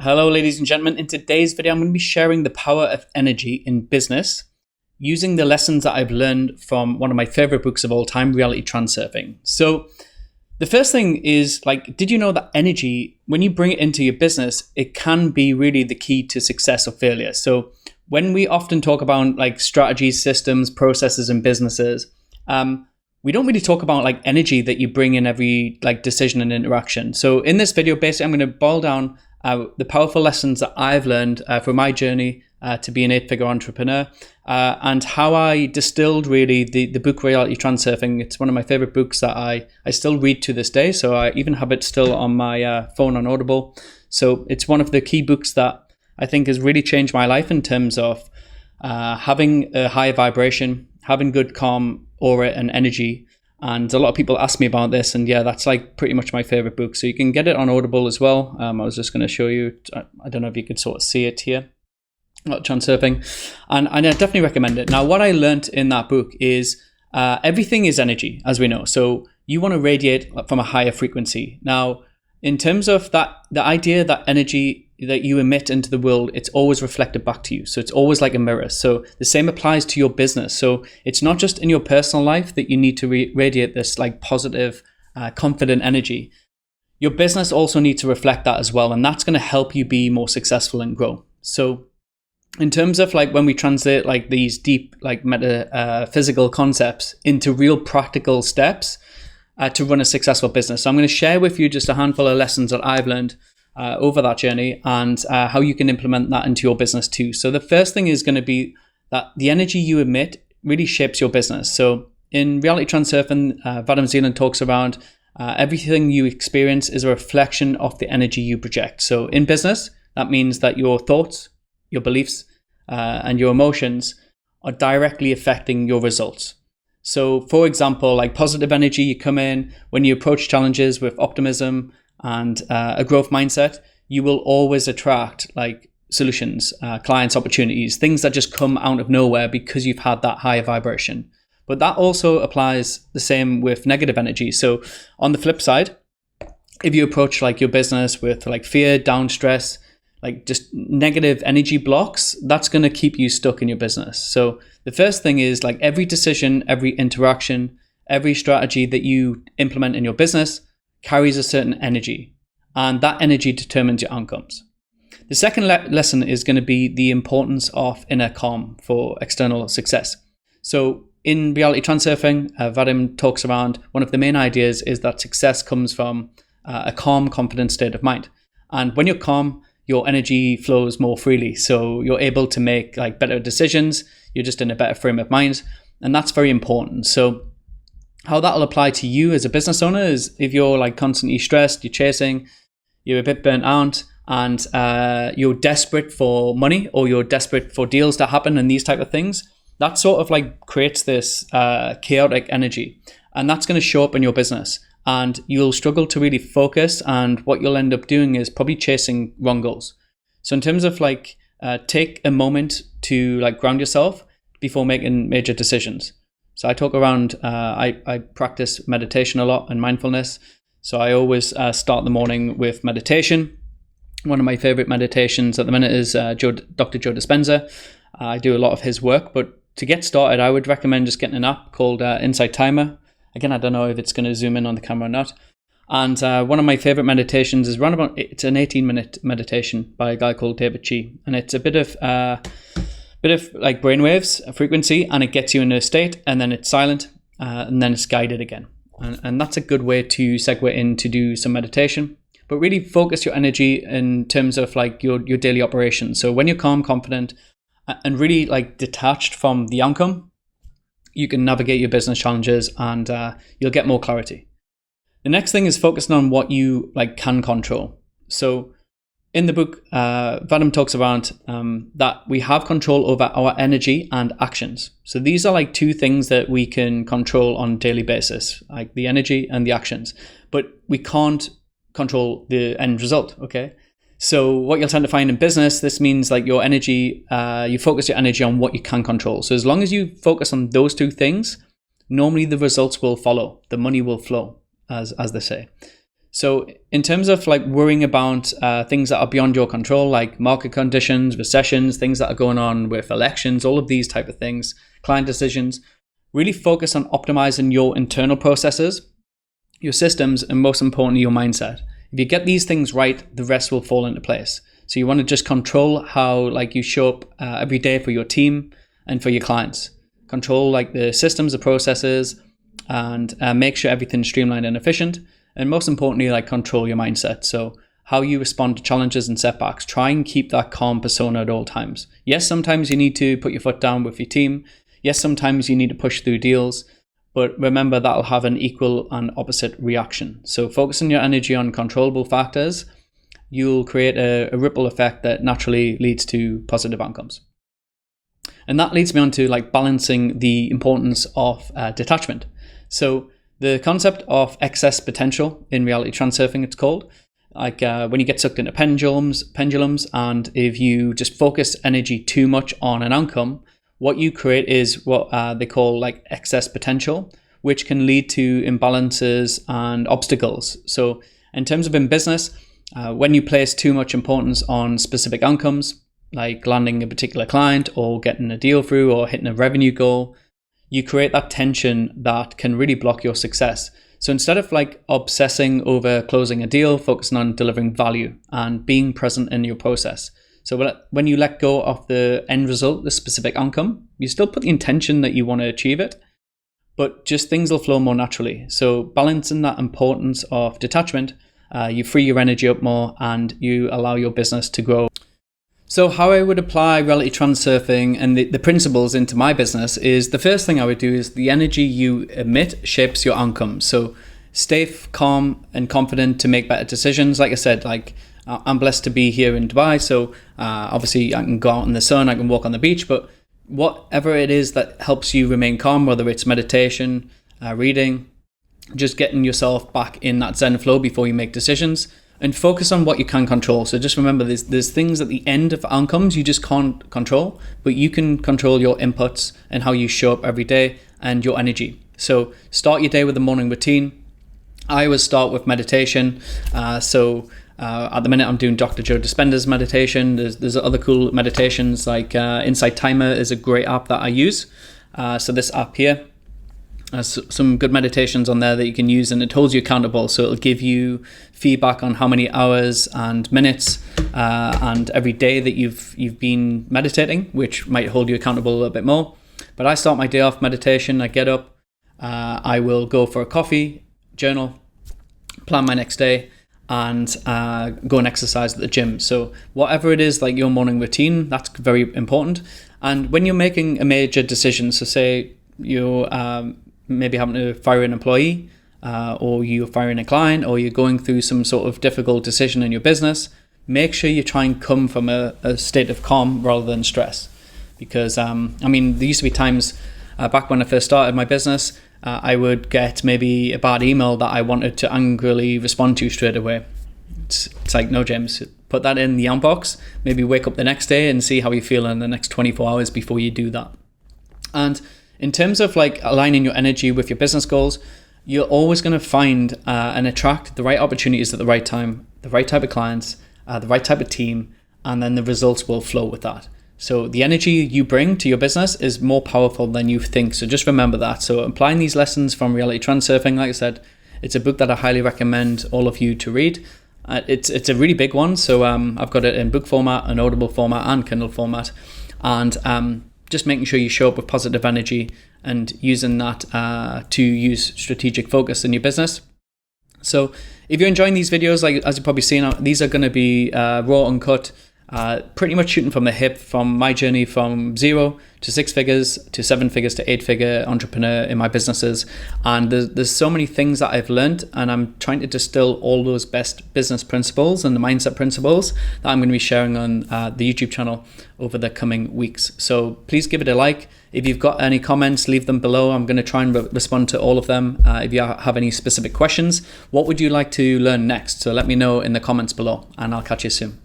Hello, ladies and gentlemen. In today's video, I'm going to be sharing the power of energy in business using the lessons that I've learned from one of my favorite books of all time, Reality Transurfing. So, the first thing is did you know that energy, when you bring it into your business, it can be really the key to success or failure? So, when we often talk about strategies, systems, processes, and businesses, we don't really talk about energy that you bring in every decision and interaction. So, in this video, basically, I'm going to boil down the powerful lessons that I've learned from my journey to be an 8-figure entrepreneur and how I distilled really the book Reality Transurfing. It's one of my favorite books that I still read to this day. So I even have it still on my phone on Audible. So it's one of the key books that I think has really changed my life in terms of having a high vibration, having good calm aura and energy. And a lot of people ask me about this, and yeah, that's pretty much my favorite book. So you can get it on Audible as well. I was just going to show you. I don't know if you could sort of see it here. Transurfing, and I definitely recommend it. Now, what I learned in that book is everything is energy, as we know. So you want to radiate from a higher frequency. Now, in terms of that, the idea that energy that you emit into the world, it's always reflected back to you. So it's always like a mirror. So the same applies to your business. So it's not just in your personal life that you need to radiate this positive, confident energy. Your business also needs to reflect that as well. And that's going to help you be more successful and grow. So in terms of when we translate these deep metaphysical concepts into real practical steps to run a successful business. So I'm going to share with you just a handful of lessons that I've learned over that journey and how you can implement that into your business too. So the first thing is going to be that the energy you emit really shapes your business. So in Reality Transurfing, Vadim Zeland talks around everything you experience is a reflection of the energy you project. So in business, that means that your thoughts, your beliefs, and your emotions are directly affecting your results. So for example, positive energy, you come in when you approach challenges with optimism and a growth mindset, you will always attract solutions, clients, opportunities, things that just come out of nowhere because you've had that higher vibration. But that also applies the same with negative energy. So on the flip side, if you approach your business with fear, down, stress, just negative energy blocks, that's going to keep you stuck in your business. So the first thing is every decision, every interaction, every strategy that you implement in your business carries a certain energy, and that energy determines your outcomes. The second lesson is going to be the importance of inner calm for external success. So in Reality Transurfing, Vadim talks around one of the main ideas is that success comes from a calm, confident state of mind. And when you're calm, your energy flows more freely. So you're able to make better decisions. You're just in a better frame of mind. And that's very important. So how that'll apply to you as a business owner is if you're constantly stressed, you're chasing, you're a bit burnt out, and you're desperate for money or you're desperate for deals to happen and these type of things, that sort of creates this chaotic energy. And that's going to show up in your business. And you'll struggle to really focus, and what you'll end up doing is probably chasing wrong goals. So in terms of take a moment to ground yourself before making major decisions. So I talk around, I practice meditation a lot and mindfulness. So I always start the morning with meditation. One of my favorite meditations at the minute is Dr. Joe Dispenza. I do a lot of his work, but to get started, I would recommend just getting an app called Insight Timer. Again, I don't know if it's going to zoom in on the camera or not. And one of my favorite meditations is it's an 18-minute meditation by a guy called David Chi. And it's a bit of brainwaves, a frequency, and it gets you in a state, and then it's silent, and then it's guided again. And that's a good way to segue in to do some meditation. But really focus your energy in terms of your daily operations. So when you're calm, confident, and really detached from the outcome, you can navigate your business challenges and you'll get more clarity. The next thing is focusing on what you can control. So in the book, Vadim talks about that we have control over our energy and actions. So these are two things that we can control on a daily basis, the energy and the actions, but we can't control the end result, okay? So what you'll tend to find in business, this means your energy, you focus your energy on what you can control. So as long as you focus on those two things, normally the results will follow. The money will flow, as they say. So in terms of like worrying about things that are beyond your control, like market conditions, recessions, things that are going on with elections, all of these type of things, client decisions, really focus on optimizing your internal processes, your systems, and most importantly, your mindset. If you get these things right, the rest will fall into place. So you want to just control how like you show up every day for your team and for your clients. Control like the systems, the processes, and make sure everything's streamlined and efficient. And most importantly, like control your mindset. So how you respond to challenges and setbacks. Try and keep that calm persona at all times. Yes, sometimes you need to put your foot down with your team. Yes, sometimes you need to push through deals. But remember, that'll have an equal and opposite reaction. So focusing your energy on controllable factors, you'll create a ripple effect that naturally leads to positive outcomes. And that leads me on to like balancing the importance of detachment. So the concept of excess potential in reality transurfing, it's called, like when you get sucked into pendulums, and if you just focus energy too much on an outcome, what you create is what they call like excess potential, which can lead to imbalances and obstacles. So in terms of in business, when you place too much importance on specific outcomes, like landing a particular client or getting a deal through or hitting a revenue goal, you create that tension that can really block your success. So instead of like obsessing over closing a deal, focusing on delivering value and being present in your process. So when you let go of the end result, the specific outcome, you still put the intention that you want to achieve it, but just things will flow more naturally. So balancing that importance of detachment, you free your energy up more and you allow your business to grow. So how I would apply reality transurfing and the principles into my business is the first thing I would do is the energy you emit shapes your outcomes. So stay calm and confident to make better decisions. Like I said, like I'm blessed to be here in Dubai. So obviously I can go out in the sun, I can walk on the beach, but whatever it is that helps you remain calm, whether it's meditation, reading, just getting yourself back in that Zen flow before you make decisions. And focus on what you can control. So just remember there's things at the end of outcomes you just can't control, but you can control your inputs and how you show up every day and your energy. So start your day with a morning routine. I always start with meditation. At the minute I'm doing Dr. Joe Dispenza's meditation. There's other cool meditations like Insight Timer is a great app that I use. So this app here, some good meditations on there that you can use, and it holds you accountable. So it'll give you feedback on how many hours and minutes and every day that you've been meditating, which might hold you accountable a little bit more. But I start my day off meditation. I get up, I will go for a coffee, journal, plan my next day, and go and exercise at the gym. So whatever it is, like your morning routine, that's very important. And when you're making a major decision, so say you're maybe having to fire an employee, or you're firing a client, or you're going through some sort of difficult decision in your business, make sure you try and come from a state of calm rather than stress. Because, there used to be times back when I first started my business, I would get maybe a bad email that I wanted to angrily respond to straight away. It's like, no, James, put that in the outbox, maybe wake up the next day and see how you feel in the next 24 hours before you do that. And in terms of like aligning your energy with your business goals, you're always going to find and attract the right opportunities at the right time, the right type of clients, the right type of team, and then the results will flow with that. So the energy you bring to your business is more powerful than you think. So just remember that. So applying these lessons from reality transurfing, like I said, it's a book that I highly recommend all of you to read. It's a really big one. So I've got it in book format, an Audible format, and Kindle format. And just making sure you show up with positive energy and using that to use strategic focus in your business. So if you're enjoying these videos, like as you've probably seen, these are going to be raw, uncut, pretty much shooting from the hip, from my journey from 0 to 6 figures to 7 figures to 8-figure entrepreneur in my businesses. And there's so many things that I've learned, and I'm trying to distill all those best business principles and the mindset principles that I'm going to be sharing on the YouTube channel over the coming weeks. So please give it a like. If you've got any comments, leave them below. I'm going to try and respond to all of them. If you have any specific questions, what would you like to learn next? So let me know in the comments below, and I'll catch you soon.